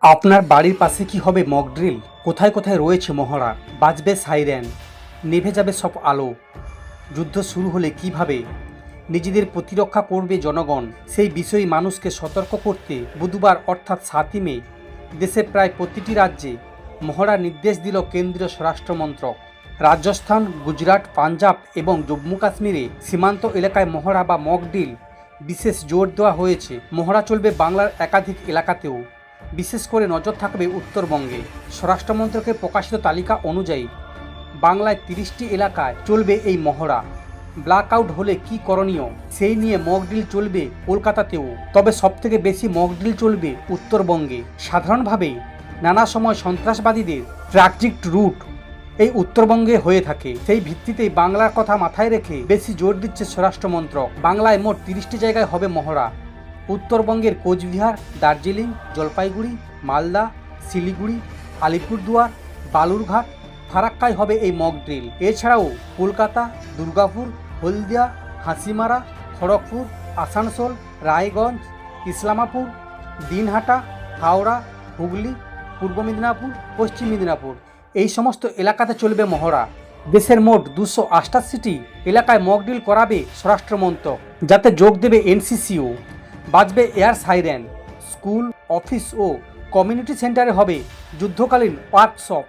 আপনার বাড়ির পাশে কি হবে মক ড্রিল? কোথায় কোথায় রয়েছে মহড়া? বাজবে সাইরেন, নিভে যাবে সব আলো। যুদ্ধ শুরু হলে কিভাবে নিজেদের প্রতিরক্ষা করবে জনগণ, সেই বিষয়ে মানুষকে সতর্ক করতে বুধবার অর্থাৎ 7ই মে দেশের প্রায় প্রতিটি রাজ্যে মহড়ার নির্দেশ দিল কেন্দ্রীয় স্বরাষ্ট্রমন্ত্রক। রাজস্থান, গুজরাট, পাঞ্জাব এবং জম্মু কাশ্মীরে সীমান্ত এলাকায় মহড়া বা মক ড্রিল বিশেষ জোর দেওয়া হয়েছে। মহড়া চলবে বাংলার একাধিক এলাকাতেও, বিশেষ করে নজর থাকবে উত্তরবঙ্গে। স্বরাষ্ট্র মন্ত্রকের প্রকাশিত তালিকা অনুযায়ী বাংলায় 30টি এলাকায় চলবে এই মহড়া। ব্ল্যাক আউট হলে কি করণীয় সেই নিয়ে মক ড্রিল চলবে কলকাতাতেও, তবে সবথেকে বেশি মক ড্রিল চলবে উত্তরবঙ্গে। সাধারণভাবে নানা সময় সন্ত্রাসবাদীদের ট্রানজিট রুট এই উত্তরবঙ্গে হয়ে থাকে, সেই ভিত্তিতেই বাংলার কথা মাথায় রেখে বেশি জোর দিচ্ছে স্বরাষ্ট্র মন্ত্রক। বাংলায় মোট 30টি জায়গায় হবে মহড়া। উত্তরবঙ্গের কোচবিহার, দার্জিলিং, জলপাইগুড়ি, মালদা, শিলিগুড়ি, আলিপুরদুয়ার, বালুরঘাট, ফারাক্কায় হবে এই মক ড্রিল। এছাড়াও কলকাতা, দুর্গাপুর, হলদিয়া, হাসিমারা, খড়গপুর, আসানসোল, রায়গঞ্জ, ইসলামাপুর, দিনহাটা, হাওড়া, হুগলি, পূর্ব মেদিনীপুর, পশ্চিম মেদিনীপুর এই সমস্ত এলাকাতে চলবে মহড়া। দেশের মোট 288টি এলাকায় মক ড্রিল করাবে স্বরাষ্ট্রমন্ত্রক, যাতে যোগ দেবে এনসিসিও। বাজবে এয়ার সাইরেন। স্কুল, অফিস ও কমিউনিটি সেন্টারে হবে যুদ্ধকালীন ওয়ার্কশপ।